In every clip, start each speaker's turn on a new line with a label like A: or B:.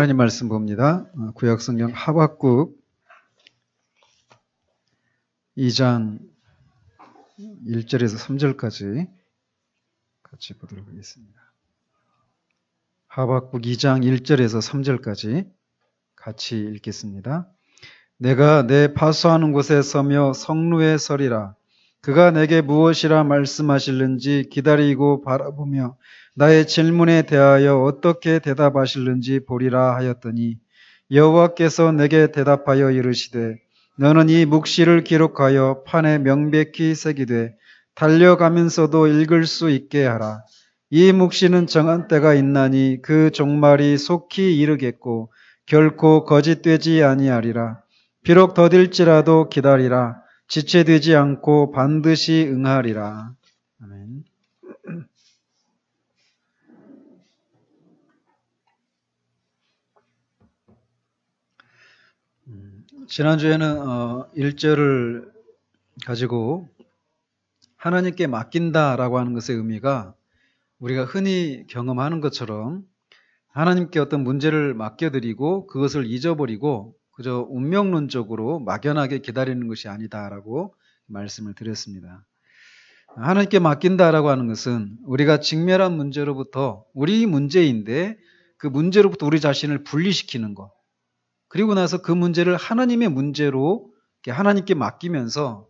A: 하나님 말씀 봅니다. 구약성경 하박국 2장 1절에서 3절까지 같이 보도록 하겠습니다. 하박국 2장 1절에서 3절까지 같이 읽겠습니다. 내가 내 파수하는 곳에 서며 성루에 서리라. 그가 내게 무엇이라 말씀하실는지 기다리고 바라보며 나의 질문에 대하여 어떻게 대답하실는지 보리라 하였더니 여호와께서 내게 대답하여 이르시되 너는 이 묵시를 기록하여 판에 명백히 새기되 달려가면서도 읽을 수 있게 하라. 이 묵시는 정한 때가 있나니 그 종말이 속히 이르겠고 결코 거짓되지 아니하리라. 비록 더딜지라도 기다리라. 지체되지 않고 반드시 응하리라. 아멘. 지난주에는 1절을 가지고 하나님께 맡긴다라고 하는 것의 의미가 우리가 흔히 경험하는 것처럼 하나님께 어떤 문제를 맡겨드리고 그것을 잊어버리고 그저 운명론적으로 막연하게 기다리는 것이 아니다라고 말씀을 드렸습니다. 하나님께 맡긴다라고 하는 것은 우리가 직면한 문제로부터 우리 문제인데 그 문제로부터 우리 자신을 분리시키는 것, 그리고 나서 그 문제를 하나님의 문제로 하나님께 맡기면서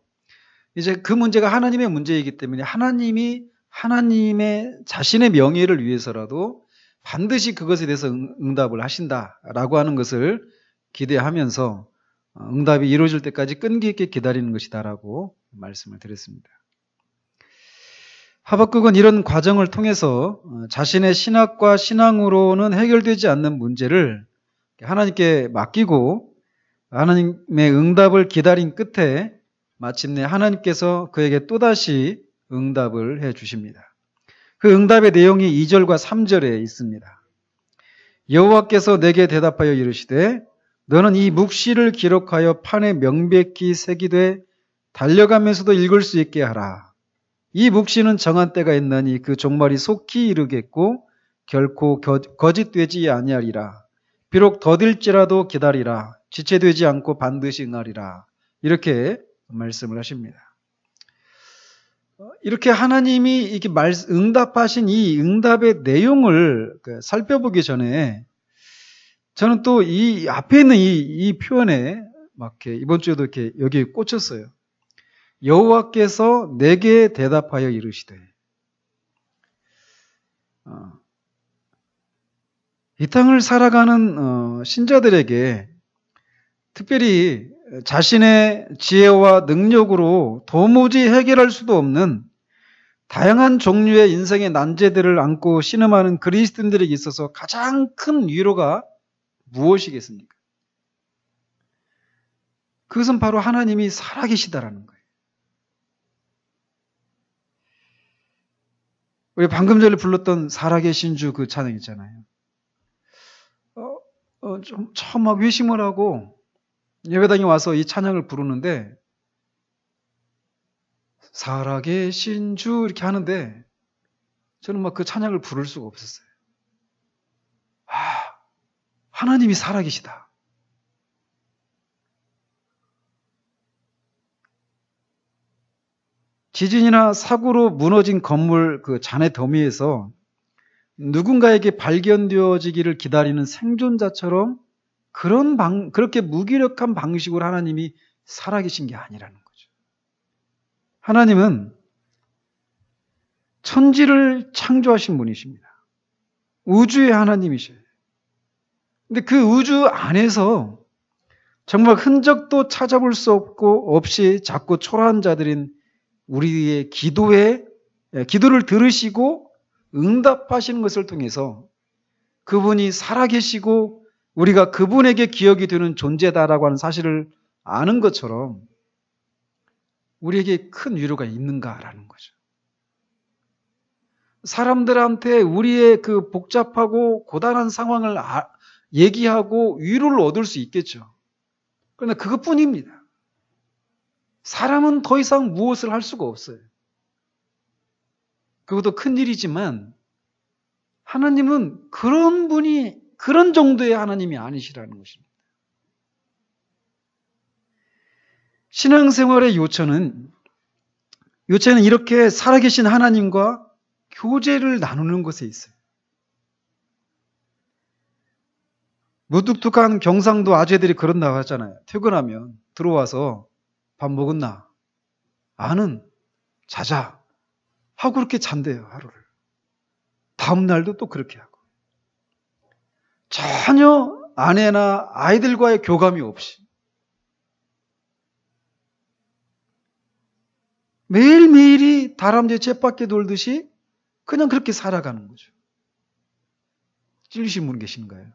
A: 이제 그 문제가 하나님의 문제이기 때문에 하나님이 하나님의 자신의 명예를 위해서라도 반드시 그것에 대해서 응답을 하신다라고 하는 것을 기대하면서 응답이 이루어질 때까지 끈기 있게 기다리는 것이다라고 말씀을 드렸습니다. 하박국은 이런 과정을 통해서 자신의 신학과 신앙으로는 해결되지 않는 문제를 하나님께 맡기고 하나님의 응답을 기다린 끝에 마침내 하나님께서 그에게 또다시 응답을 해 주십니다. 그 응답의 내용이 2절과 3절에 있습니다. 여호와께서 내게 대답하여 이르시되 너는 이 묵시를 기록하여 판에 명백히 새기되 달려가면서도 읽을 수 있게 하라. 이 묵시는 정한 때가 있나니 그 종말이 속히 이르겠고 결코 거짓되지 아니하리라. 비록 더딜지라도 기다리라. 지체되지 않고 반드시 응하리라. 이렇게 말씀을 하십니다. 이렇게 하나님이 이렇게 응답하신 이 응답의 내용을 살펴보기 전에 저는 또 이 앞에 있는 이 표현에 막 이렇게 이번 주에도 이렇게 여기에 꽂혔어요. 여호와께서 내게 대답하여 이르시되. 이 땅을 살아가는 신자들에게 특별히 자신의 지혜와 능력으로 도무지 해결할 수도 없는 다양한 종류의 인생의 난제들을 안고 신음하는 그리스도인들에게 있어서 가장 큰 위로가 무엇이겠습니까? 그것은 바로 하나님이 살아계시다라는 거예요. 우리 방금 전에 불렀던 살아계신 주 그 찬양 있잖아요. 좀 처음 막 회심을 하고 예배당에 와서 이 찬양을 부르는데 살아계신 주 이렇게 하는데 저는 막 그 찬양을 부를 수가 없었어요. 하나님이 살아계시다. 지진이나 사고로 무너진 건물 그 잔해 더미에서 누군가에게 발견되어지기를 기다리는 생존자처럼 그렇게 무기력한 방식으로 하나님이 살아계신 게 아니라는 거죠. 하나님은 천지를 창조하신 분이십니다. 우주의 하나님이셔요. 근데 그 우주 안에서 정말 흔적도 찾아볼 수 없이 자꾸 초라한 자들인 우리의 기도를 들으시고 응답하시는 것을 통해서 그분이 살아계시고 우리가 그분에게 기억이 되는 존재다라고 하는 사실을 아는 것처럼 우리에게 큰 위로가 있는가라는 거죠. 사람들한테 우리의 그 복잡하고 고단한 상황을 얘기하고 위로를 얻을 수 있겠죠. 그러나 그것뿐입니다. 사람은 더 이상 무엇을 할 수가 없어요. 그것도 큰 일이지만 하나님은 그런 분이 그런 정도의 하나님이 아니시라는 것입니다. 신앙생활의 요체는 이렇게 살아계신 하나님과 교제를 나누는 것에 있어요. 무뚝뚝한 경상도 아재들이 그런다고 하잖아요. 퇴근하면 들어와서 밥 먹었나? 아는 자자 하고 그렇게 잔대요, 하루를. 다음 날도 또 그렇게 하고. 전혀 아내나 아이들과의 교감이 없이 매일매일이 다람쥐 쳇바퀴 돌듯이 그냥 그렇게 살아가는 거죠. 찔리신 분 계신가요?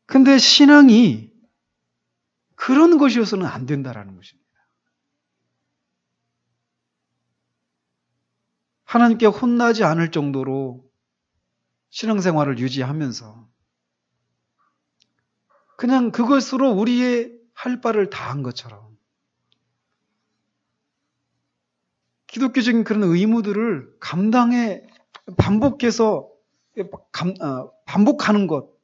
A: 근데 신앙이 그런 것이어서는 안 된다라는 것입니다. 하나님께 혼나지 않을 정도로 신앙생활을 유지하면서 그냥 그것으로 우리의 할 바를 다한 것처럼 기독교적인 그런 의무들을 감당해 반복해서 반복하는 것,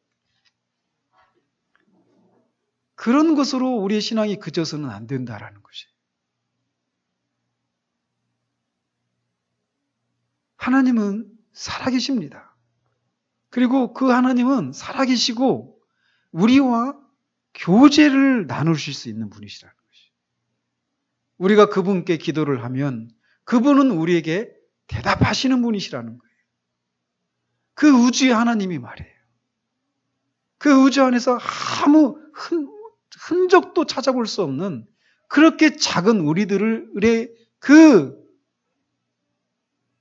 A: 그런 것으로 우리의 신앙이 그쳐서는 안 된다라는 것이. 하나님은 살아계십니다. 그리고 그 하나님은 살아계시고 우리와 교제를 나누실 수 있는 분이시라는 것이. 우리가 그분께 기도를 하면 그분은 우리에게 대답하시는 분이시라는 거예요. 그 우주의 하나님이 말이에요. 그 우주 안에서 아무 흔적도 찾아볼 수 없는 그렇게 작은 우리들의 그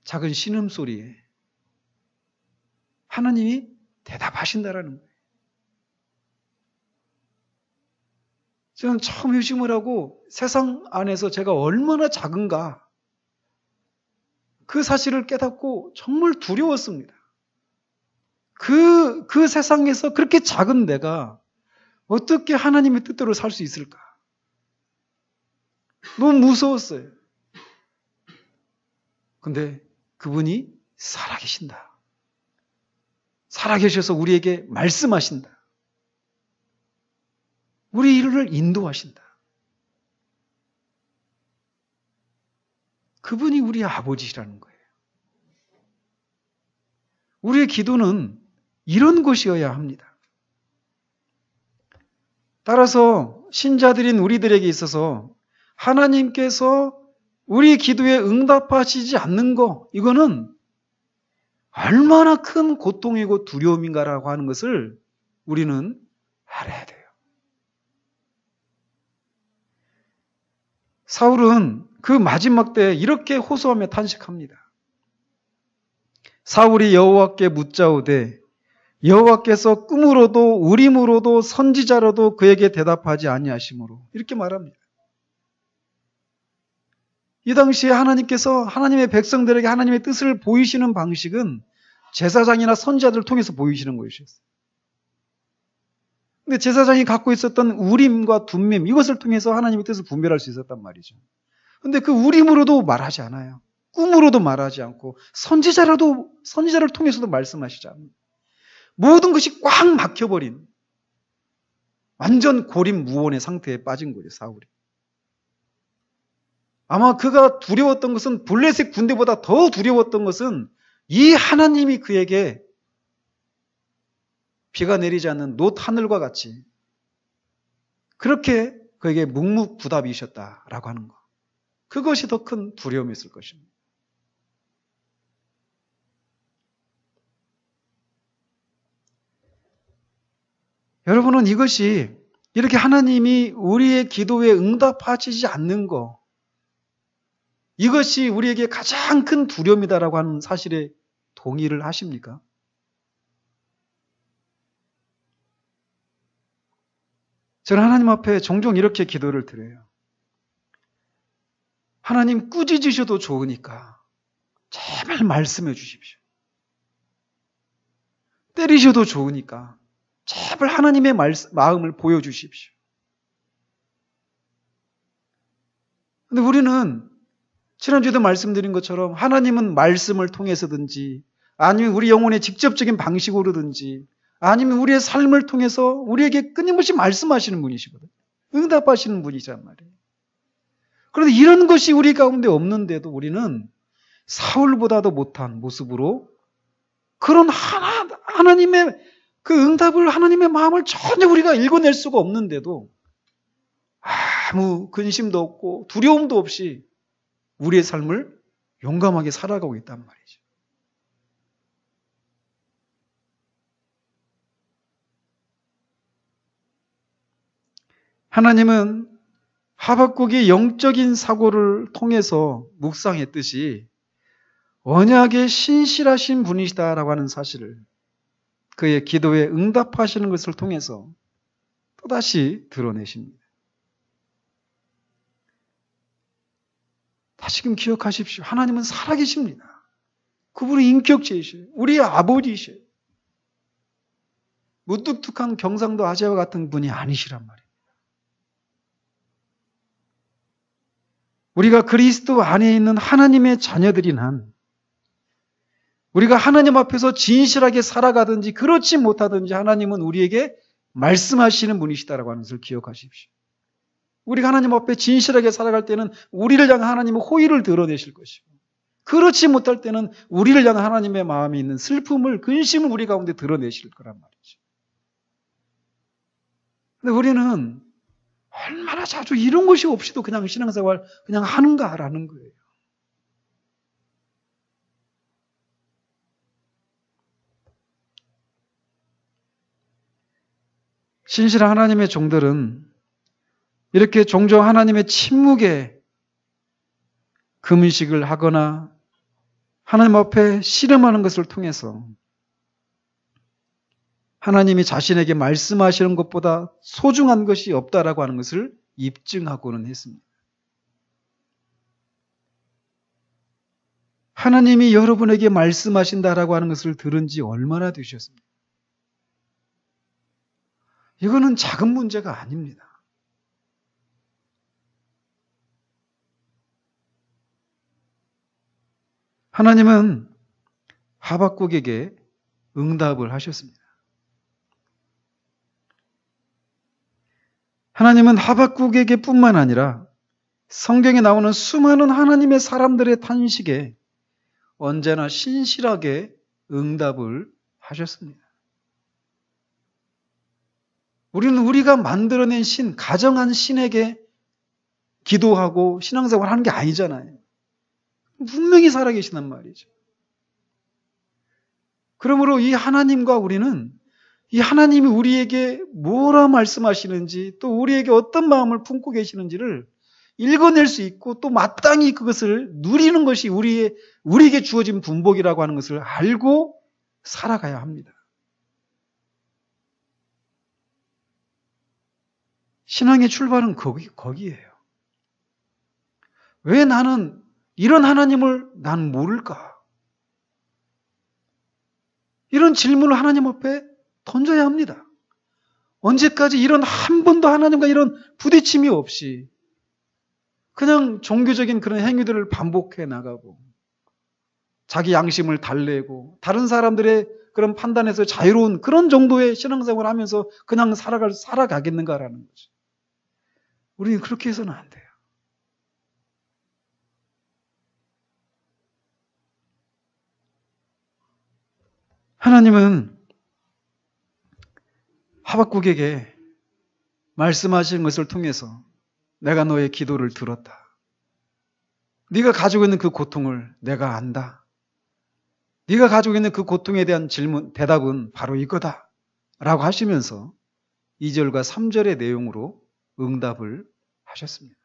A: 작은 신음소리에 하나님이 대답하신다라는 거예요. 저는 처음 회심을 하고 세상 안에서 제가 얼마나 작은가 그 사실을 깨닫고 정말 두려웠습니다. 그 세상에서 그렇게 작은 내가 어떻게 하나님의 뜻대로 살 수 있을까? 너무 무서웠어요. 근데 그분이 살아계신다. 살아계셔서 우리에게 말씀하신다. 우리 일을 인도하신다. 그분이 우리 아버지시라는 거예요. 우리의 기도는 이런 것이어야 합니다. 따라서 신자들인 우리들에게 있어서 하나님께서 우리 기도에 응답하시지 않는 거, 이거는 얼마나 큰 고통이고 두려움인가라고 하는 것을 우리는 알아야 돼요. 사울은 그 마지막 때에 이렇게 호소하며 탄식합니다. 사울이 여호와께 묻자오되 여호와께서 꿈으로도 우림으로도 선지자로도 그에게 대답하지 아니하시므로, 이렇게 말합니다. 이 당시에 하나님께서 하나님의 백성들에게 하나님의 뜻을 보이시는 방식은 제사장이나 선지자들을 통해서 보이시는 것이었어요. 근데 제사장이 갖고 있었던 우림과 둠밈, 이것을 통해서 하나님의 뜻을 분별할 수 있었단 말이죠. 근데 그 우림으로도 말하지 않아요. 꿈으로도 말하지 않고 선지자를 통해서도 말씀하시지 않습니다. 모든 것이 꽉 막혀버린 완전 고립무원의 상태에 빠진 거죠, 사울이. 아마 그가 두려웠던 것은, 블레셋 군대보다 더 두려웠던 것은 이 하나님이 그에게 비가 내리지 않는 놋 하늘과 같이 그렇게 그에게 묵묵부답이셨다라고 하는 것. 그것이 더 큰 두려움이었을 것입니다. 여러분은 이것이, 이렇게 하나님이 우리의 기도에 응답하시지 않는 것, 이것이 우리에게 가장 큰 두려움이다라고 하는 사실에 동의를 하십니까? 저는 하나님 앞에 종종 이렇게 기도를 드려요. 하나님, 꾸짖으셔도 좋으니까 제발 말씀해 주십시오. 때리셔도 좋으니까 제발 하나님의 마음을 보여주십시오. 근데 우리는 지난주에도 말씀드린 것처럼 하나님은 말씀을 통해서든지 아니면 우리 영혼의 직접적인 방식으로든지 아니면 우리의 삶을 통해서 우리에게 끊임없이 말씀하시는 분이시거든. 응답하시는 분이란 말이에요. 그런데 이런 것이 우리 가운데 없는데도 우리는 사울보다도 못한 모습으로 그런 하나님의 그 응답을, 하나님의 마음을 전혀 우리가 읽어낼 수가 없는데도 아무 근심도 없고 두려움도 없이 우리의 삶을 용감하게 살아가고 있단 말이죠. 하나님은 하박국이 영적인 사고를 통해서 묵상했듯이 언약에 신실하신 분이시다라고 하는 사실을 그의 기도에 응답하시는 것을 통해서 또다시 드러내십니다. 다시금 기억하십시오. 하나님은 살아계십니다. 그분은 인격체이셔요. 우리의 아버지이셔요. 무뚝뚝한 경상도 아재와 같은 분이 아니시란 말이에요. 우리가 그리스도 안에 있는 하나님의 자녀들인 한 우리가 하나님 앞에서 진실하게 살아가든지 그렇지 못하든지 하나님은 우리에게 말씀하시는 분이시다라고 하는 것을 기억하십시오. 우리가 하나님 앞에 진실하게 살아갈 때는 우리를 향한 하나님의 호의를 드러내실 것이고 그렇지 못할 때는 우리를 향한 하나님의 마음에 있는 슬픔을, 근심을 우리 가운데 드러내실 거란 말이죠. 근데 우리는 얼마나 자주 이런 것이 없이도 그냥 신앙생활 그냥 하는가라는 거예요. 신실한 하나님의 종들은 이렇게 종종 하나님의 침묵에 금식을 하거나 하나님 앞에 씨름하는 것을 통해서 하나님이 자신에게 말씀하시는 것보다 소중한 것이 없다라고 하는 것을 입증하고는 했습니다. 하나님이 여러분에게 말씀하신다라고 하는 것을 들은 지 얼마나 되셨습니까? 이거는 작은 문제가 아닙니다. 하나님은 하박국에게 응답을 하셨습니다. 하나님은 하박국에게 뿐만 아니라 성경에 나오는 수많은 하나님의 사람들의 탄식에 언제나 신실하게 응답을 하셨습니다. 우리는 우리가 만들어낸 신, 가정한 신에게 기도하고 신앙생활 하는 게 아니잖아요. 분명히 살아계시단 말이죠. 그러므로 이 하나님과 우리는 이 하나님이 우리에게 뭐라 말씀하시는지 또 우리에게 어떤 마음을 품고 계시는지를 읽어낼 수 있고 또 마땅히 그것을 누리는 것이 우리에게 주어진 분복이라고 하는 것을 알고 살아가야 합니다. 신앙의 출발은 거기예요. 왜 나는 이런 하나님을 난 모를까? 이런 질문을 하나님 앞에 던져야 합니다. 언제까지 이런 한 번도 하나님과 이런 부딪힘이 없이 그냥 종교적인 그런 행위들을 반복해 나가고 자기 양심을 달래고 다른 사람들의 그런 판단에서 자유로운 그런 정도의 신앙생활을 하면서 그냥 살아가겠는가라는 거죠. 우리는 그렇게 해서는 안 돼요. 하나님은 하박국에게 말씀하신 것을 통해서 내가 너의 기도를 들었다. 네가 가지고 있는 그 고통을 내가 안다. 네가 가지고 있는 그 고통에 대한 대답은 바로 이거다. 라고 하시면서 2절과 3절의 내용으로 응답을 하셨습니다.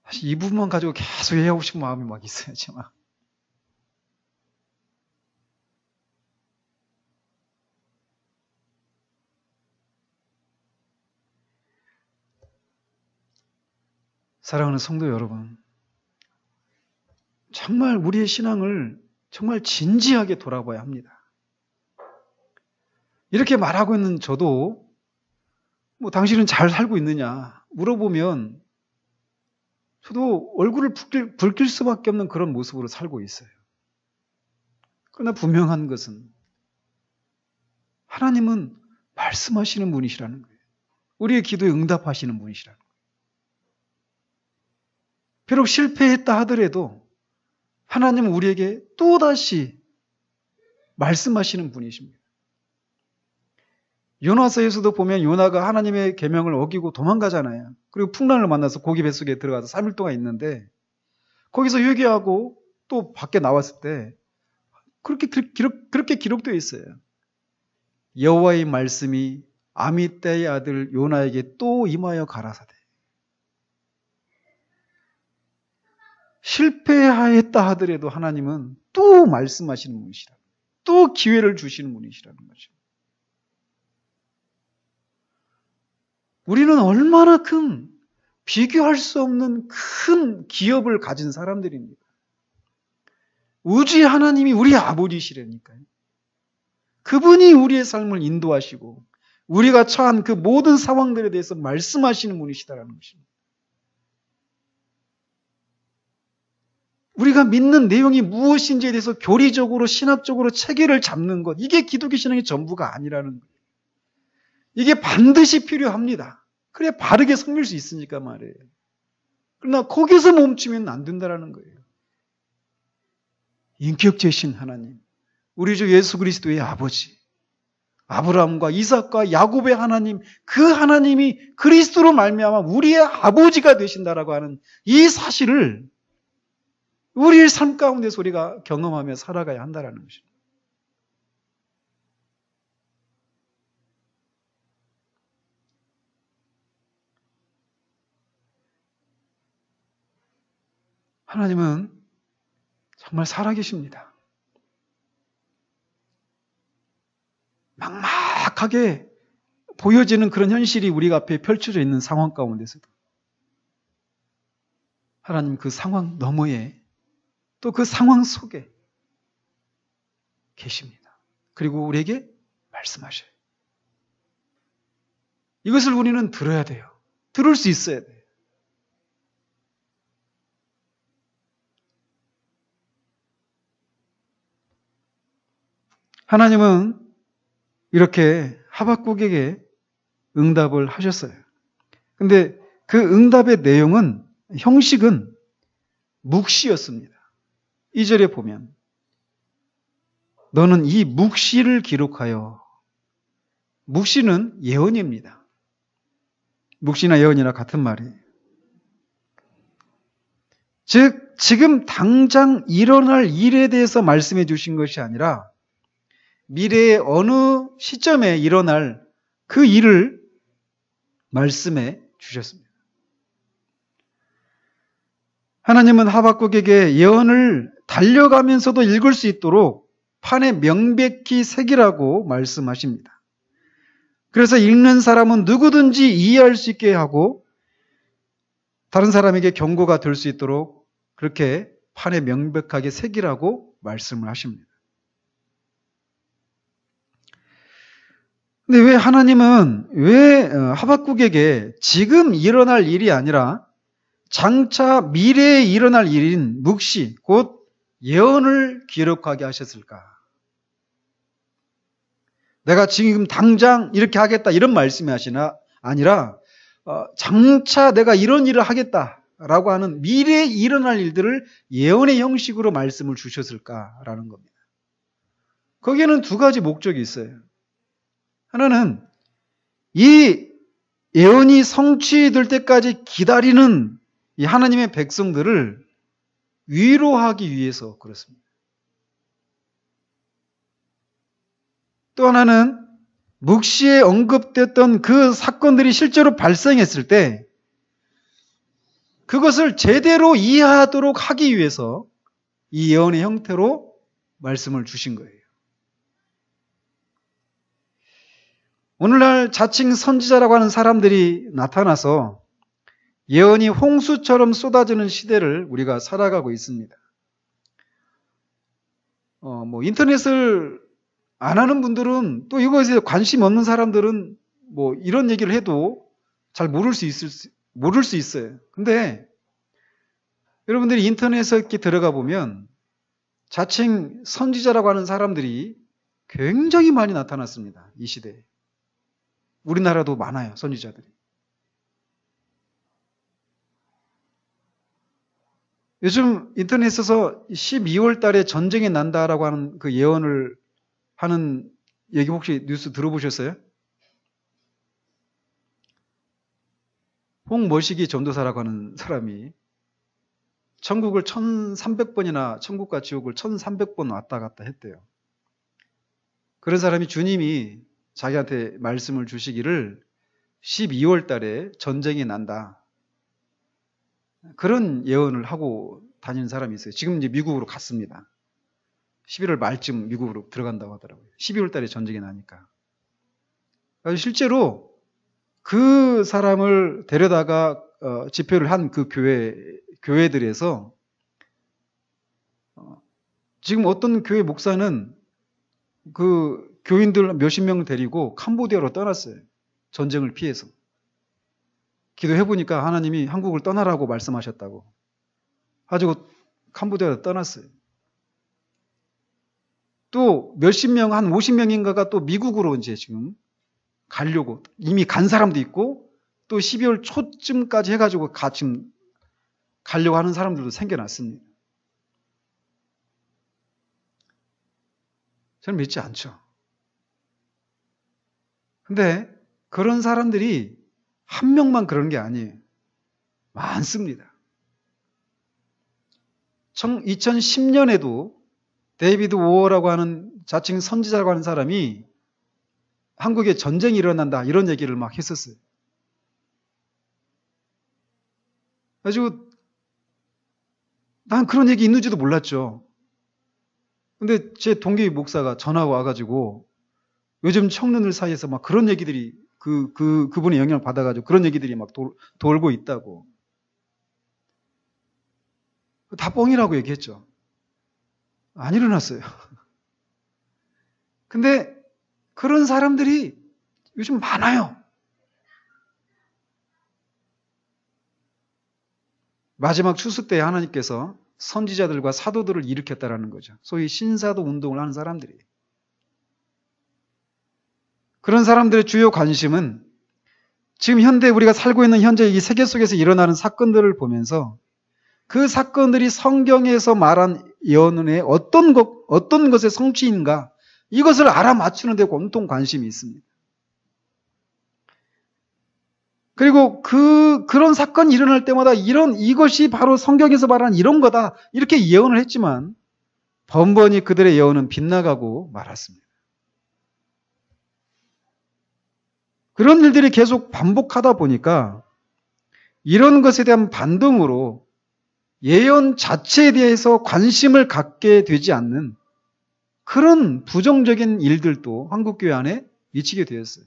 A: 사실 이 부분만 가지고 계속 얘기하고 싶은 마음이 막 있어요, 지금. 사랑하는 성도 여러분, 정말 우리의 신앙을 정말 진지하게 돌아봐야 합니다. 이렇게 말하고 있는 저도 뭐 당신은 잘 살고 있느냐 물어보면 저도 얼굴을 붉힐 수밖에 없는 그런 모습으로 살고 있어요. 그러나 분명한 것은 하나님은 말씀하시는 분이시라는 거예요. 우리의 기도에 응답하시는 분이시라는 거예요. 비록 실패했다 하더라도 하나님은 우리에게 또다시 말씀하시는 분이십니다. 요나서에서도 보면 요나가 하나님의 계명을 어기고 도망가잖아요. 그리고 풍랑을 만나서 고기 뱃속에 들어가서 3일 동안 있는데 거기서 회개하고 또 밖에 나왔을 때 그렇게 기록되어 있어요. 여호와의 말씀이 아미떼의 아들 요나에게 또 임하여 가라사대. 실패하였다 하더라도 하나님은 또 말씀하시는 분이시라. 또 기회를 주시는 분이시라는 거죠. 우리는 얼마나 큰 비교할 수 없는 큰 기업을 가진 사람들입니다. 우주의 하나님이 우리 아버지시라니까요. 그분이 우리의 삶을 인도하시고 우리가 처한 그 모든 상황들에 대해서 말씀하시는 분이시다라는 것입니다. 우리가 믿는 내용이 무엇인지에 대해서 교리적으로 신학적으로 체계를 잡는 것, 이게 기독교 신앙의 전부가 아니라는 거예요. 이게 반드시 필요합니다. 그래 바르게 섬길 수 있으니까 말이에요. 그러나 거기서 멈추면 안 된다는 거예요. 인격체신 하나님, 우리 주 예수 그리스도의 아버지, 아브라함과 이삭과 야곱의 하나님, 그 하나님이 그리스도로 말미암아 우리의 아버지가 되신다라고 하는 이 사실을 우리의 삶 가운데서 우리가 경험하며 살아가야 한다는 것입니다. 하나님은 정말 살아계십니다. 막막하게 보여지는 그런 현실이 우리 앞에 펼쳐져 있는 상황 가운데서도 하나님 그 상황 너머에 또 그 상황 속에 계십니다. 그리고 우리에게 말씀하셔요. 이것을 우리는 들어야 돼요. 들을 수 있어야 돼요. 하나님은 이렇게 하박국에게 응답을 하셨어요. 근데 그 응답의 내용은, 형식은 묵시였습니다. 2절에 보면 너는 이 묵시를 기록하여, 묵시는 예언입니다. 묵시나 예언이나 같은 말이에요. 즉 지금 당장 일어날 일에 대해서 말씀해 주신 것이 아니라 미래의 어느 시점에 일어날 그 일을 말씀해 주셨습니다. 하나님은 하박국에게 예언을 달려가면서도 읽을 수 있도록 판에 명백히 새기라고 말씀하십니다. 그래서 읽는 사람은 누구든지 이해할 수 있게 하고 다른 사람에게 경고가 될 수 있도록 그렇게 판에 명백하게 새기라고 말씀을 하십니다. 근데 왜 하나님은 하박국에게 지금 일어날 일이 아니라 장차 미래에 일어날 일인 묵시, 곧 예언을 기록하게 하셨을까? 내가 지금 당장 이렇게 하겠다 이런 말씀이 아니라 장차 내가 이런 일을 하겠다라고 하는 미래에 일어날 일들을 예언의 형식으로 말씀을 주셨을까라는 겁니다. 거기에는 두 가지 목적이 있어요. 하나는 이 예언이 성취될 때까지 기다리는 이 하나님의 백성들을 위로하기 위해서 그렇습니다. 또 하나는 묵시에 언급됐던 그 사건들이 실제로 발생했을 때 그것을 제대로 이해하도록 하기 위해서 이 예언의 형태로 말씀을 주신 거예요. 오늘날 자칭 선지자라고 하는 사람들이 나타나서 예언이 홍수처럼 쏟아지는 시대를 우리가 살아가고 있습니다. 인터넷을 안 하는 분들은, 또 이것에 관심 없는 사람들은 뭐 이런 얘기를 해도 잘 모를 수 있어요. 근데 여러분들이 인터넷에 이렇게 들어가 보면 자칭 선지자라고 하는 사람들이 굉장히 많이 나타났습니다. 이 시대에. 우리나라도 많아요, 선지자들이. 요즘 인터넷에서 12월 달에 전쟁이 난다라고 하는 그 예언을 하는 얘기 혹시 뉴스 들어보셨어요? 홍머시기 전도사라고 하는 사람이 천국을 1300번이나 천국과 지옥을 1300번 왔다 갔다 했대요. 그런 사람이 주님이 자기한테 말씀을 주시기를 12월 달에 전쟁이 난다. 그런 예언을 하고 다니는 사람이 있어요. 지금 이제 미국으로 갔습니다. 11월 말쯤 미국으로 들어간다고 하더라고요. 12월 달에 전쟁이 나니까. 실제로 그 사람을 데려다가 집회를 한 그 교회들에서 지금 어떤 교회 목사는 그 교인들 몇십 명 데리고 캄보디아로 떠났어요. 전쟁을 피해서. 기도해보니까 하나님이 한국을 떠나라고 말씀하셨다고. 가지고 캄보디아로 떠났어요. 또 몇십 명, 한 50명인가가 또 미국으로 이제 지금 가려고 이미 간 사람도 있고 또 12월 초쯤까지 해가지고 지금 가려고 하는 사람들도 생겨났습니다. 저는 믿지 않죠. 근데 그런 사람들이 한 명만 그런 게 아니에요. 많습니다. 2010년에도 데이비드 우어라고 하는 자칭 선지자라고 하는 사람이 한국에 전쟁이 일어난다 이런 얘기를 막 했었어요. 그래가지고 난 그런 얘기 있는지도 몰랐죠. 근데 제 동기 목사가 전화가 와가지고 요즘 청년들 사이에서 막 그런 얘기들이 그분의 영향을 받아가지고 그런 얘기들이 막 돌고 있다고. 다 뻥이라고 얘기했죠. 안 일어났어요. 근데 그런 사람들이 요즘 많아요. 마지막 추수 때 하나님께서 선지자들과 사도들을 일으켰다라는 거죠. 소위 신사도 운동을 하는 사람들이. 그런 사람들의 주요 관심은 지금 현대 우리가 살고 있는 현재 이 세계 속에서 일어나는 사건들을 보면서 그 사건들이 성경에서 말한 예언의 어떤 것의 성취인가 이것을 알아맞추는 데 온통 관심이 있습니다. 그리고 그런 사건이 일어날 때마다 이것이 바로 성경에서 말하는 이런 거다 이렇게 예언을 했지만 번번이 그들의 예언은 빗나가고 말았습니다. 그런 일들이 계속 반복하다 보니까 이런 것에 대한 반동으로 예언 자체에 대해서 관심을 갖게 되지 않는 그런 부정적인 일들도 한국교회 안에 미치게 되었어요.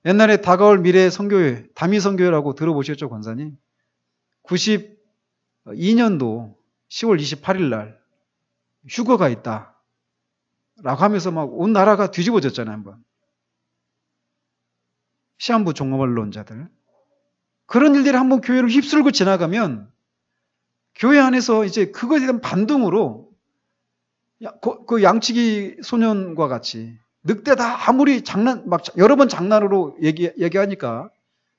A: 옛날에 다가올 미래 선교회, 다미 선교회라고 들어보셨죠, 권사님? 92년도 10월 28일 날 휴거가 있다. 라고 하면서 막 온 나라가 뒤집어졌잖아요, 한번. 시한부 종말론자들. 그런 일들이 한번 교회를 휩쓸고 지나가면 교회 안에서 이제 그것에 대한 반동으로 그 양치기 소년과 같이 늑대다 아무리 여러 번 장난으로 얘기하니까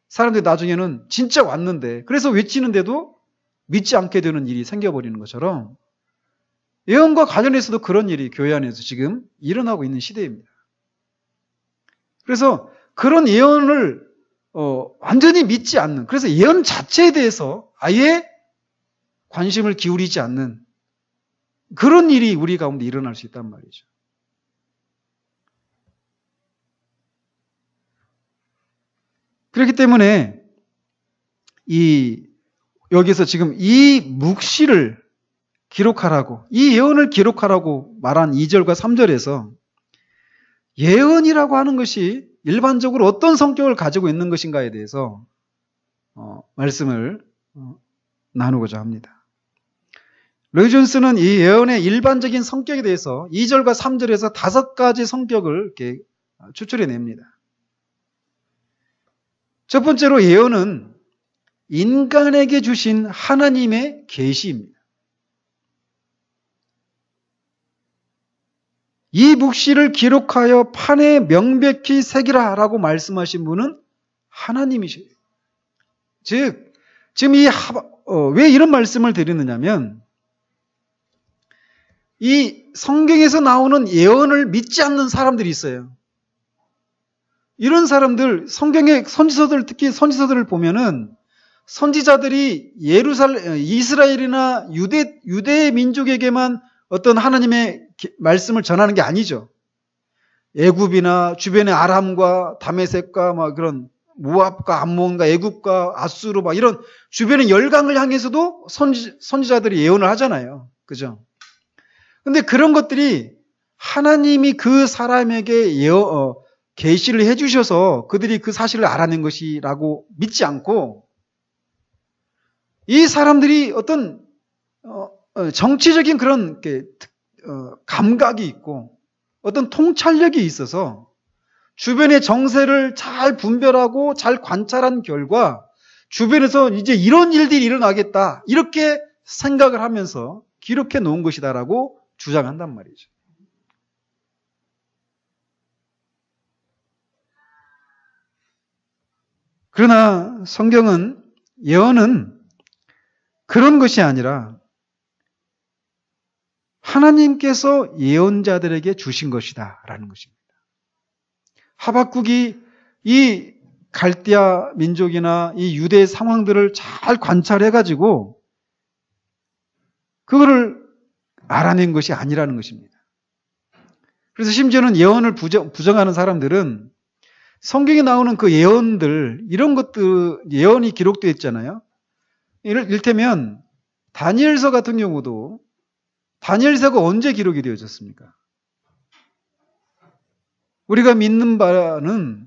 A: 사람들이 나중에는 진짜 왔는데 그래서 외치는데도 믿지 않게 되는 일이 생겨버리는 것처럼 예언과 관련해서도 그런 일이 교회 안에서 지금 일어나고 있는 시대입니다. 그래서 그런 예언을 완전히 믿지 않는 그래서 예언 자체에 대해서 아예 관심을 기울이지 않는 그런 일이 우리 가운데 일어날 수 있단 말이죠. 그렇기 때문에 여기서 지금 이 묵시를 기록하라고 이 예언을 기록하라고 말한 2절과 3절에서 예언이라고 하는 것이 일반적으로 어떤 성격을 가지고 있는 것인가에 대해서 말씀을 나누고자 합니다. 로이 존스는 이 예언의 일반적인 성격에 대해서 2절과 3절에서 5가지 성격을 이렇게 추출해냅니다. 첫 번째로 예언은 인간에게 주신 하나님의 계시입니다. 이 묵시를 기록하여 판에 명백히 새기라 라고 말씀하신 분은 하나님이세요. 즉, 지금 왜 이런 말씀을 드리느냐면, 이 성경에서 나오는 예언을 믿지 않는 사람들이 있어요. 이런 사람들, 성경의 선지서들, 특히 선지서들을 보면은 선지자들이 이스라엘이나 유대 민족에게만 어떤 하나님의 말씀을 전하는 게 아니죠. 애굽이나 주변의 아람과 다메섹과 막 그런 모압과 암몬과 애굽과 아수르 막 이런 주변의 열강을 향해서도 선지자들이 예언을 하잖아요. 그죠? 근데 그런 것들이 하나님이 그 사람에게 계시를 해주셔서 그들이 그 사실을 알아낸 것이라고 믿지 않고, 이 사람들이 어떤 정치적인 그런 감각이 있고 어떤 통찰력이 있어서 주변의 정세를 잘 분별하고 잘 관찰한 결과 주변에서 이제 이런 일들이 일어나겠다 이렇게 생각을 하면서 기록해 놓은 것이다라고 주장한단 말이죠. 그러나 성경은, 예언은 그런 것이 아니라 하나님께서 예언자들에게 주신 것이다 라는 것입니다. 하박국이 이 갈대아 민족이나 이 유대의 상황들을 잘 관찰해가지고 그거를 알아낸 것이 아니라는 것입니다. 그래서 심지어는 예언을 부정하는 사람들은 성경에 나오는 그 예언들, 이런 것들, 예언이 기록되어 있잖아요. 이를테면 다니엘서 같은 경우도 다니엘서가 언제 기록이 되어졌습니까? 우리가 믿는 바는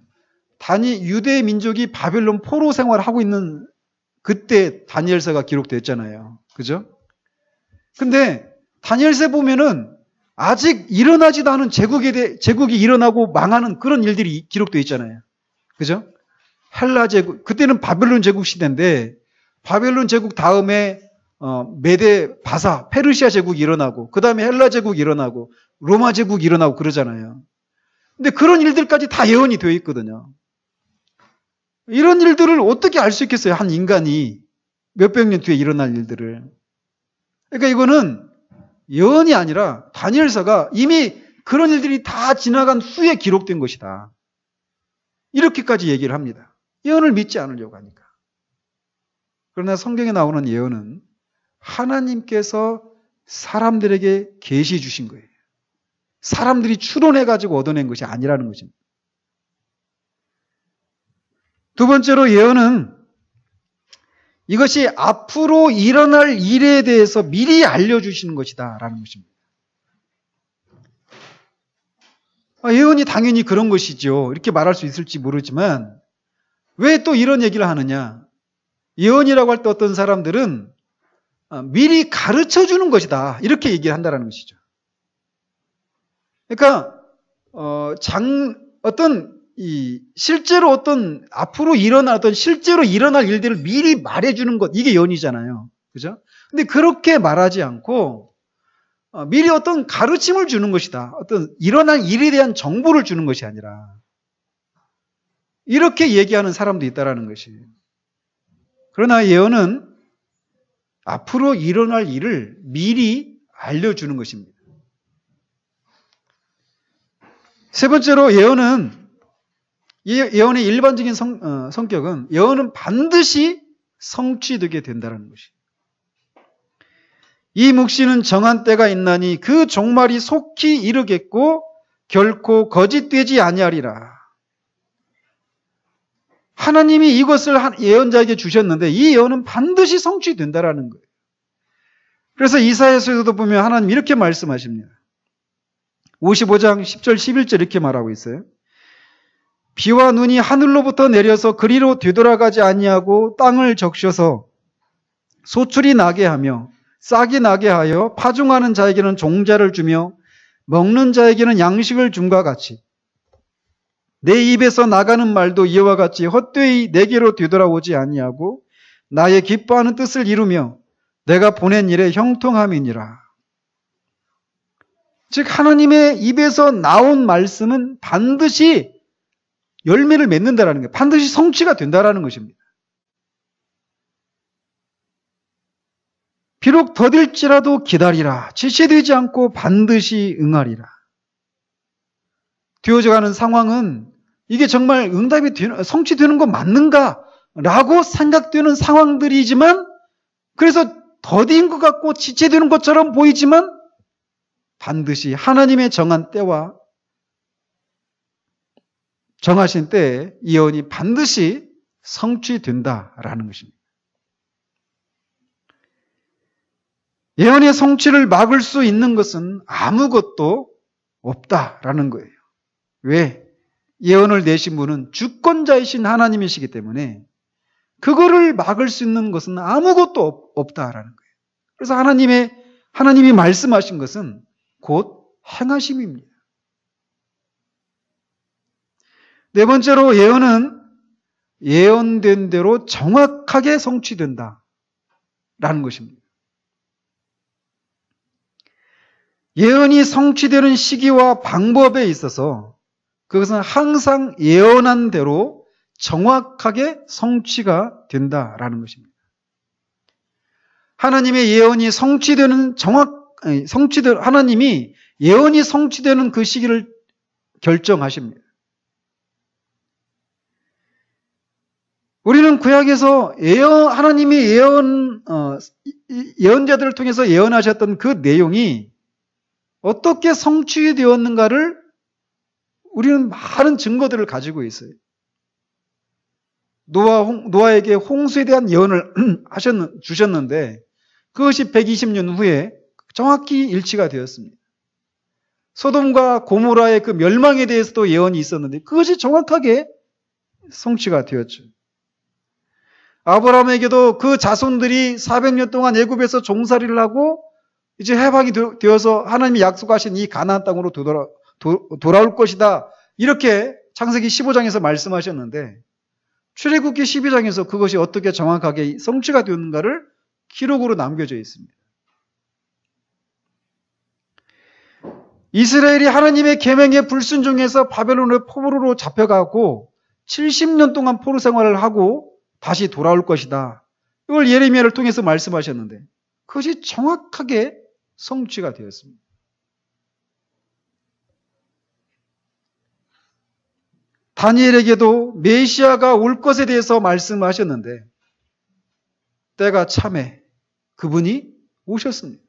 A: 유대 민족이 바벨론 포로 생활을 하고 있는 그때 다니엘서가 기록됐잖아요. 그죠? 근데 다니엘서 보면은 아직 일어나지도 않은 제국이 일어나고 망하는 그런 일들이 기록되어 있잖아요. 그죠? 헬라 제국, 그때는 바벨론 제국 시대인데 바벨론 제국 다음에 메데 바사, 페르시아 제국이 일어나고 그 다음에 헬라 제국이 일어나고 로마 제국이 일어나고 그러잖아요. 근데 그런 일들까지 다 예언이 되어 있거든요. 이런 일들을 어떻게 알 수 있겠어요? 한 인간이 몇백 년 뒤에 일어날 일들을. 그러니까 이거는 예언이 아니라 다니엘서가 이미 그런 일들이 다 지나간 후에 기록된 것이다. 이렇게까지 얘기를 합니다. 예언을 믿지 않으려고 하니까. 그러나 성경에 나오는 예언은 하나님께서 사람들에게 계시해 주신 거예요. 사람들이 추론해가지고 얻어낸 것이 아니라는 것입니다. 두 번째로 예언은 이것이 앞으로 일어날 일에 대해서 미리 알려주시는 것이다 라는 것입니다. 예언이 당연히 그런 것이죠. 이렇게 말할 수 있을지 모르지만 왜 또 이런 얘기를 하느냐. 예언이라고 할 때 어떤 사람들은 미리 가르쳐주는 것이다 이렇게 얘기를 한다는 것이죠. 그러니까 실제로 앞으로 실제로 일어날 일들을 미리 말해주는 것, 이게 예언이잖아요. 그죠? 근데 그렇게 말하지 않고 미리 어떤 가르침을 주는 것이다. 어떤 일어날 일에 대한 정보를 주는 것이 아니라 이렇게 얘기하는 사람도 있다라는 것이에요. 그러나 예언은 앞으로 일어날 일을 미리 알려주는 것입니다. 세 번째로 예언의 일반적인 성격은 예언은 반드시 성취되게 된다는 것이에요. 이 묵시는 정한 때가 있나니 그 종말이 속히 이르겠고 결코 거짓되지 아니하리라. 하나님이 이것을 예언자에게 주셨는데 이 예언은 반드시 성취된다라는 거예요. 그래서 이사야서에서도 보면 하나님 이렇게 말씀하십니다. 55장 10절 11절 이렇게 말하고 있어요. 비와 눈이 하늘로부터 내려서 그리로 되돌아가지 아니하고 땅을 적셔서 소출이 나게 하며 싹이 나게 하여 파종하는 자에게는 종자를 주며 먹는 자에게는 양식을 줌과 같이 내 입에서 나가는 말도 이와 같이 헛되이 내게로 되돌아오지 아니하고 나의 기뻐하는 뜻을 이루며 내가 보낸 일에 형통함이니라. 즉 하나님의 입에서 나온 말씀은 반드시 열매를 맺는다라는 거예요. 반드시 성취가 된다라는 것입니다. 비록 더딜지라도 기다리라. 지체되지 않고 반드시 응하리라. 되어져가는 상황은 이게 정말 응답이 성취되는 거 맞는가? 라고 생각되는 상황들이지만 그래서 더딘 것 같고 지체되는 것처럼 보이지만 반드시 하나님의 정한 때와 정하신 때에 예언이 반드시 성취된다라는 것입니다. 예언의 성취를 막을 수 있는 것은 아무것도 없다라는 거예요. 왜? 예언을 내신 분은 주권자이신 하나님이시기 때문에 그거를 막을 수 있는 것은 아무것도 없다라는 거예요. 그래서 하나님이 말씀하신 것은 곧 행하심입니다. 네 번째로 예언은 예언된 대로 정확하게 성취된다라는 것입니다. 예언이 성취되는 시기와 방법에 있어서 그것은 항상 예언한 대로 정확하게 성취가 된다라는 것입니다. 하나님의 예언이 하나님이 예언이 성취되는 그 시기를 결정하십니다. 우리는 구약에서 하나님이 예언자들을 통해서 예언하셨던 그 내용이 어떻게 성취되었는가를 우리는 많은 증거들을 가지고 있어요. 노아에게 홍수에 대한 예언을 주셨는데 그것이 120년 후에 정확히 일치가 되었습니다. 소돔과 고모라의 그 멸망에 대해서도 예언이 있었는데 그것이 정확하게 성취가 되었죠. 아브라함에게도 그 자손들이 400년 동안 애굽에서 종살이를 하고 이제 해방이 되어서 하나님이 약속하신 이 가나안 땅으로 돌아올 것이다. 이렇게 창세기 15장에서 말씀하셨는데 출애굽기 12장에서 그것이 어떻게 정확하게 성취가 되었는가를 기록으로 남겨져 있습니다. 이스라엘이 하나님의 계명에 불순종해서 바벨론의 포로로 잡혀가고 70년 동안 포로 생활을 하고 다시 돌아올 것이다. 이걸 예레미야를 통해서 말씀하셨는데 그것이 정확하게 성취가 되었습니다. 다니엘에게도 메시아가 올 것에 대해서 말씀하셨는데 때가 참에 그분이 오셨습니다.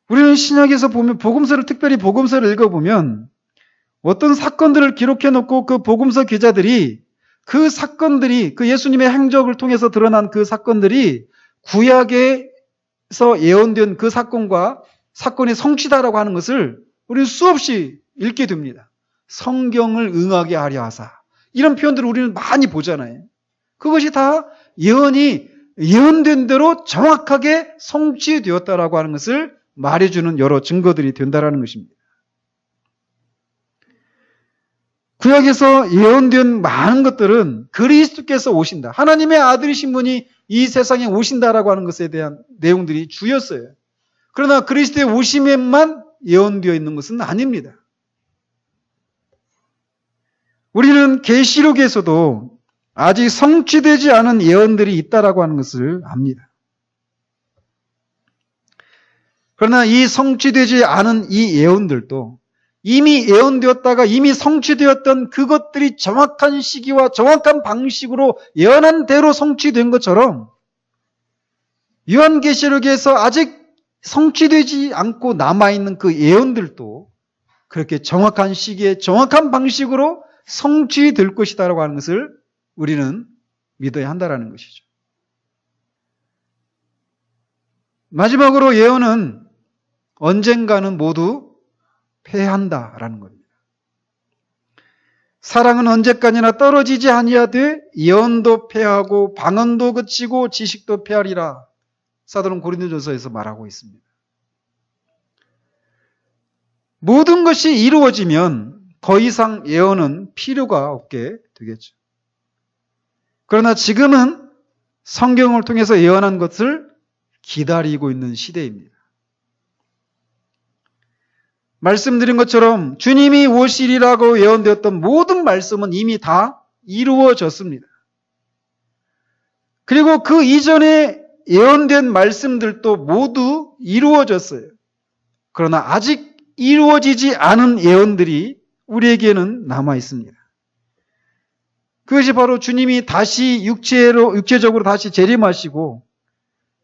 A: 우리는 신약에서 보면 특별히 복음서를 읽어보면 어떤 사건들을 기록해놓고 그 복음서 기자들이 그 사건들이 그 예수님의 행적을 통해서 드러난 그 사건들이 구약에서 예언된 그 사건과 사건의 성취다라고 하는 것을 우리는 수없이 읽게 됩니다. 성경을 응하게 하려 하사. 이런 표현들을 우리는 많이 보잖아요. 그것이 다 예언된 대로 정확하게 성취되었다라고 하는 것을 말해주는 여러 증거들이 된다라는 것입니다. 구약에서 예언된 많은 것들은 그리스도께서 오신다. 하나님의 아들이신 분이 이 세상에 오신다라고 하는 것에 대한 내용들이 주였어요. 그러나 그리스도의 오심에만 예언되어 있는 것은 아닙니다. 우리는 계시록에서도 아직 성취되지 않은 예언들이 있다라고 하는 것을 압니다. 그러나 이 성취되지 않은 이 예언들도 이미 예언되었다가 이미 성취되었던 그것들이 정확한 시기와 정확한 방식으로 예언한 대로 성취된 것처럼 요한계시록에서 아직 성취되지 않고 남아있는 그 예언들도 그렇게 정확한 시기에 정확한 방식으로 성취될 것이다라고 하는 것을 우리는 믿어야 한다라는 것이죠. 마지막으로 예언은 언젠가는 모두 패한다라는 겁니다. 사랑은 언제까지나 떨어지지 아니하되 예언도 패하고 방언도 그치고 지식도 패하리라. 사도는 고린도전서에서 말하고 있습니다. 모든 것이 이루어지면 더 이상 예언은 필요가 없게 되겠죠. 그러나 지금은 성경을 통해서 예언한 것을 기다리고 있는 시대입니다. 말씀드린 것처럼 주님이 오시리라고 예언되었던 모든 말씀은 이미 다 이루어졌습니다. 그리고 그 이전에 예언된 말씀들도 모두 이루어졌어요. 그러나 아직 이루어지지 않은 예언들이 우리에게는 남아 있습니다. 그것이 바로 주님이 다시 육체적으로 다시 재림하시고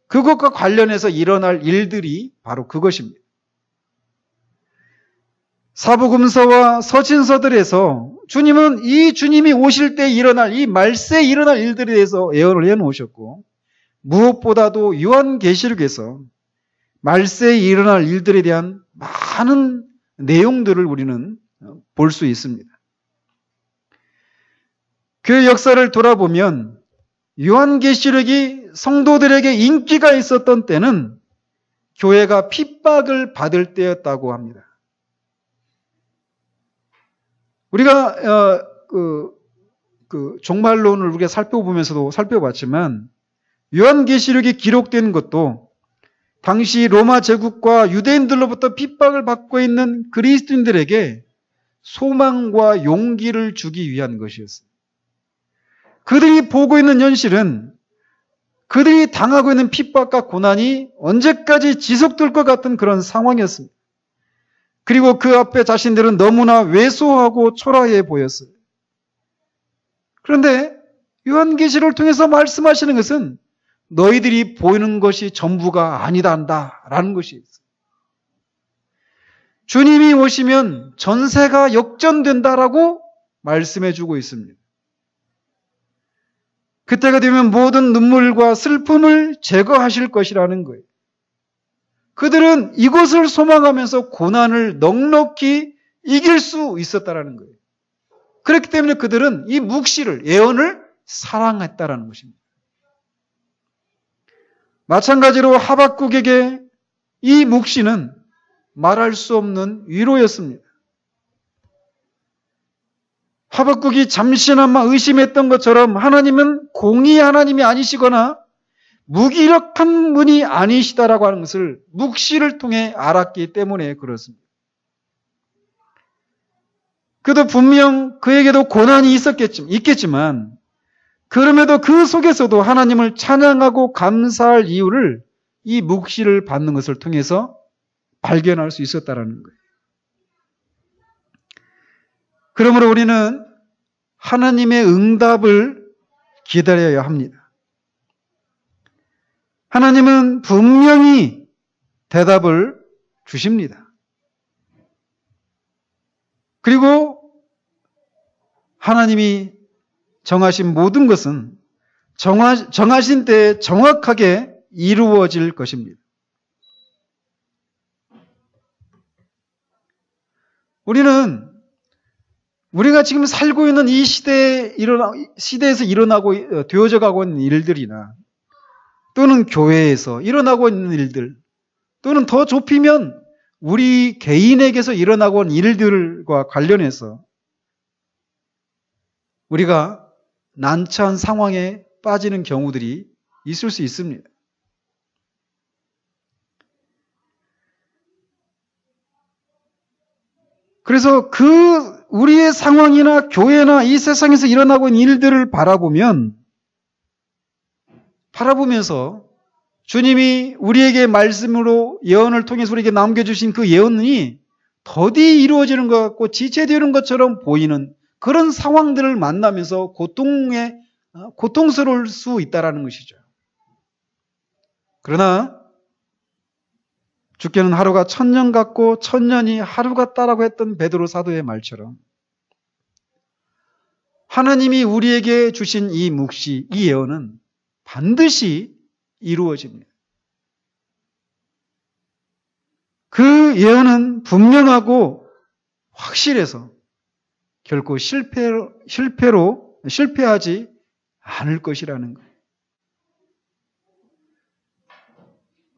A: 그것과 관련해서 일어날 일들이 바로 그것입니다. 사복음서와 서신서들에서 주님은 이 주님이 오실 때 일어날 이 말세에 일어날 일들에 대해서 예언을 해놓으셨고 무엇보다도 요한계시록에서 말세에 일어날 일들에 대한 많은 내용들을 우리는 볼 수 있습니다. 그 역사를 돌아보면 요한계시록이 성도들에게 인기가 있었던 때는 교회가 핍박을 받을 때였다고 합니다. 우리가 종말론을 우리가 살펴보면서도 살펴봤지만 요한계시록이 기록된 것도 당시 로마 제국과 유대인들로부터 핍박을 받고 있는 그리스도인들에게 소망과 용기를 주기 위한 것이었어요. 그들이 보고 있는 현실은 그들이 당하고 있는 핍박과 고난이 언제까지 지속될 것 같은 그런 상황이었습니다. 그리고 그 앞에 자신들은 너무나 왜소하고 초라해 보였어요. 그런데 요한계시록을 통해서 말씀하시는 것은 너희들이 보이는 것이 전부가 아니다라는 것이 있어요. 주님이 오시면 전세가 역전된다라고 말씀해주고 있습니다. 그때가 되면 모든 눈물과 슬픔을 제거하실 것이라는 거예요. 그들은 이것을 소망하면서 고난을 넉넉히 이길 수 있었다라는 거예요. 그렇기 때문에 그들은 이 묵시를, 예언을 사랑했다라는 것입니다. 마찬가지로 하박국에게 이 묵시는 말할 수 없는 위로였습니다. 하박국이 잠시나마 의심했던 것처럼 하나님은 공의 하나님이 아니시거나 무기력한 분이 아니시다라고 하는 것을 묵시를 통해 알았기 때문에 그렇습니다. 그도 분명 그에게도 고난이 있겠지만 그럼에도 그 속에서도 하나님을 찬양하고 감사할 이유를 이 묵시를 받는 것을 통해서 발견할 수 있었다라는 거예요. 그러므로 우리는 하나님의 응답을 기다려야 합니다. 하나님은 분명히 대답을 주십니다. 그리고 하나님이 정하신 모든 것은 정하신 때에 정확하게 이루어질 것입니다. 우리가 지금 살고 있는 이 시대에서 일어나고 되어져 가고 있는 일들이나 또는 교회에서 일어나고 있는 일들 또는 더 좁히면 우리 개인에게서 일어나고 있는 일들과 관련해서 우리가 난처한 상황에 빠지는 경우들이 있을 수 있습니다. 그래서 우리의 상황이나 교회나 이 세상에서 일어나고 있는 일들을 바라보면서 주님이 우리에게 말씀으로 예언을 통해서 우리에게 남겨주신 그 예언이 더디 이루어지는 것 같고 지체되는 것처럼 보이는 그런 상황들을 만나면서 고통스러울 수 있다라는 것이죠. 그러나 주께는 하루가 1000년 같고 1000년이 하루 같다라고 했던 베드로 사도의 말처럼 하나님이 우리에게 주신 이 묵시, 이 예언은 반드시 이루어집니다. 그 예언은 분명하고 확실해서 결코 실패하지 않을 것이라는 거예요.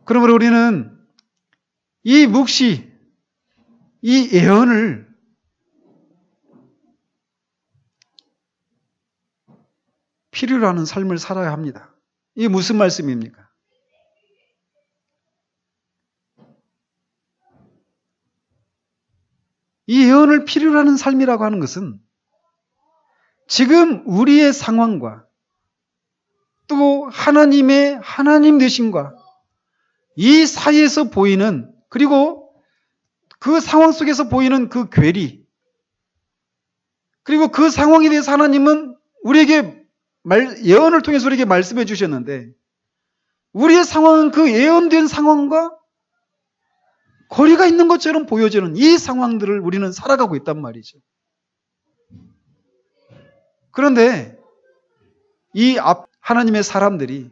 A: 그러므로 우리는 이 묵시, 이 예언을 필요로 하는 삶을 살아야 합니다. 이게 무슨 말씀입니까? 이 예언을 필요로 하는 삶이라고 하는 것은 지금 우리의 상황과 또 하나님의 하나님 되심과 이 사이에서 보이는, 그리고 그 상황 속에서 보이는 그 괴리, 그리고 그 상황에 대해서 하나님은 우리에게 예언을 통해서 우리에게 말씀해 주셨는데, 우리의 상황은 그 예언된 상황과 거리가 있는 것처럼 보여지는 이 상황들을 우리는 살아가고 있단 말이죠. 그런데 이 하나님의 사람들이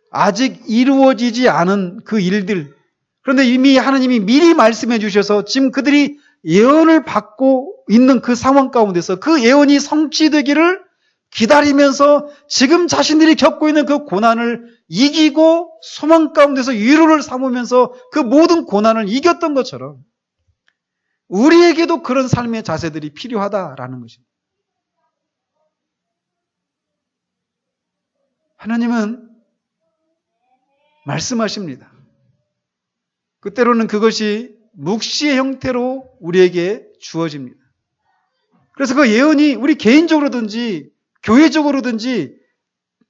A: 아직 이루어지지 않은 그 일들, 그런데 이미 하나님이 미리 말씀해 주셔서 지금 그들이 예언을 받고 있는 그 상황 가운데서 그 예언이 성취되기를 기다리면서 지금 자신들이 겪고 있는 그 고난을 이기고 소망 가운데서 위로를 삼으면서 그 모든 고난을 이겼던 것처럼 우리에게도 그런 삶의 자세들이 필요하다라는 것입니다. 하나님은 말씀하십니다. 그때로는 그것이 묵시의 형태로 우리에게 주어집니다. 그래서 그 예언이 우리 개인적으로든지 교회적으로든지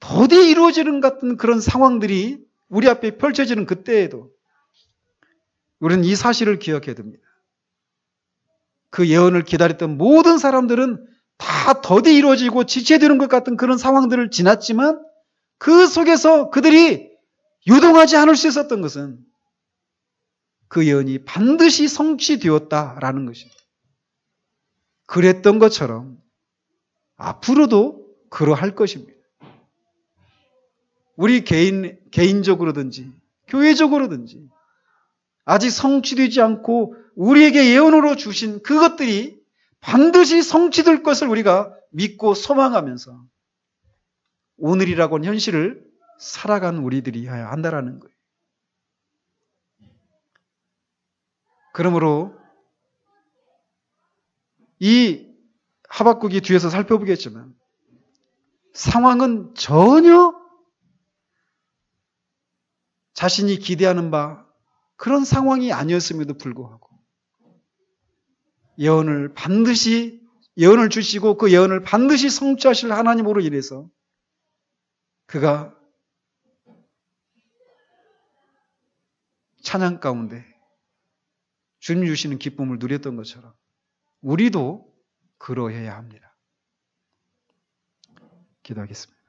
A: 더디 이루어지는 같은 그런 상황들이 우리 앞에 펼쳐지는 그때에도 우리는 이 사실을 기억해야 됩니다. 그 예언을 기다렸던 모든 사람들은 다 더디 이루어지고 지체되는 것 같은 그런 상황들을 지났지만 그 속에서 그들이 유동하지 않을 수 있었던 것은 그 예언이 반드시 성취되었다라는 것입니다. 그랬던 것처럼 앞으로도 그러할 것입니다. 우리 개인적으로든지 교회적으로든지 아직 성취되지 않고 우리에게 예언으로 주신 그것들이 반드시 성취될 것을 우리가 믿고 소망하면서 오늘이라고 하는 현실을 살아가는 우리들이어야 한다라는 거예요. 그러므로 이 하박국이 뒤에서 살펴보겠지만 상황은 전혀 자신이 기대하는 바 그런 상황이 아니었음에도 불구하고 예언을 주시고 그 예언을 반드시 성취하실 하나님으로 인해서 그가 찬양 가운데 주님 주시는 기쁨을 누렸던 것처럼 우리도 그러해야 합니다. 기도하겠습니다.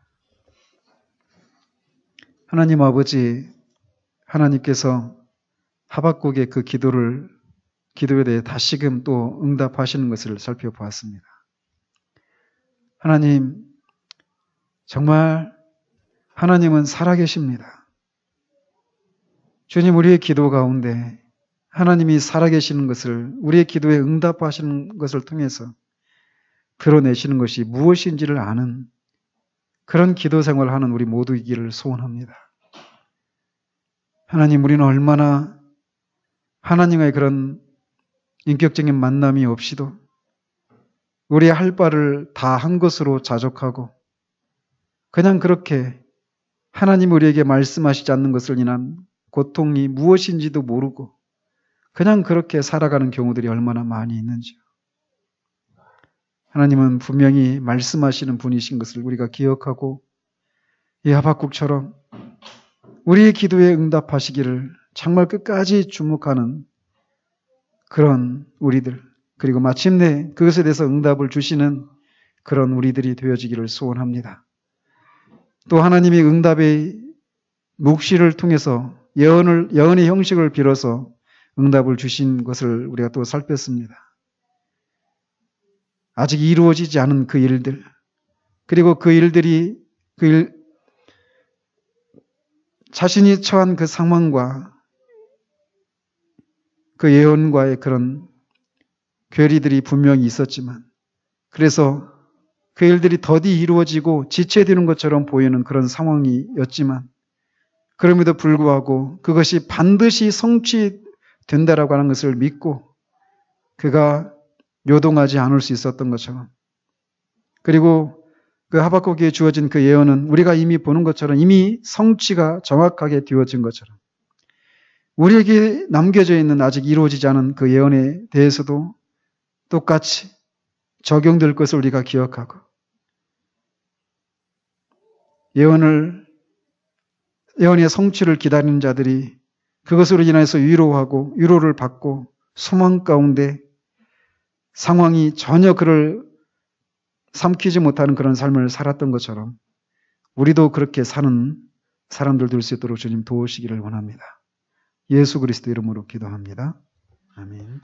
A: 하나님 아버지, 하나님께서 하박국의 그 기도에 대해 다시금 또 응답하시는 것을 살펴보았습니다. 하나님, 정말 하나님은 살아계십니다. 주님, 우리의 기도 가운데 하나님이 살아계시는 것을, 우리의 기도에 응답하시는 것을 통해서 드러내시는 것이 무엇인지를 아는 그런 기도 생활을 하는 우리 모두이기를 소원합니다. 하나님, 우리는 얼마나 하나님과의 그런 인격적인 만남이 없이도 우리의 할 바를 다 한 것으로 자족하고 그냥 그렇게 하나님 우리에게 말씀하시지 않는 것을 인한 고통이 무엇인지도 모르고 그냥 그렇게 살아가는 경우들이 얼마나 많이 있는지요. 하나님은 분명히 말씀하시는 분이신 것을 우리가 기억하고 이 하박국처럼 우리의 기도에 응답하시기를 정말 끝까지 주목하는 그런 우리들, 그리고 마침내 그것에 대해서 응답을 주시는 그런 우리들이 되어지기를 소원합니다. 또 하나님이 응답의 묵시를 통해서 예언의 형식을 빌어서 응답을 주신 것을 우리가 또 살폈습니다. 아직 이루어지지 않은 그 일들, 그리고 그 일들이 자신이 처한 그 상황과 그 예언과의 그런 괴리들이 분명히 있었지만, 그래서 그 일들이 더디 이루어지고 지체되는 것처럼 보이는 그런 상황이었지만, 그럼에도 불구하고 그것이 반드시 성취된다라고 하는 것을 믿고 그가 요동하지 않을 수 있었던 것처럼, 그리고 그 하박국에게 주어진 그 예언은 우리가 이미 보는 것처럼 이미 성취가 정확하게 되어진 것처럼 우리에게 남겨져 있는 아직 이루어지지 않은 그 예언에 대해서도 똑같이 적용될 것을 우리가 기억하고 예언의 성취를 기다리는 자들이 그것으로 인해서 위로하고 위로를 받고 소망 가운데 상황이 전혀 그를 삼키지 못하는 그런 삶을 살았던 것처럼 우리도 그렇게 사는 사람들 될 수 있도록 주님 도우시기를 원합니다. 예수 그리스도 이름으로 기도합니다. 아멘.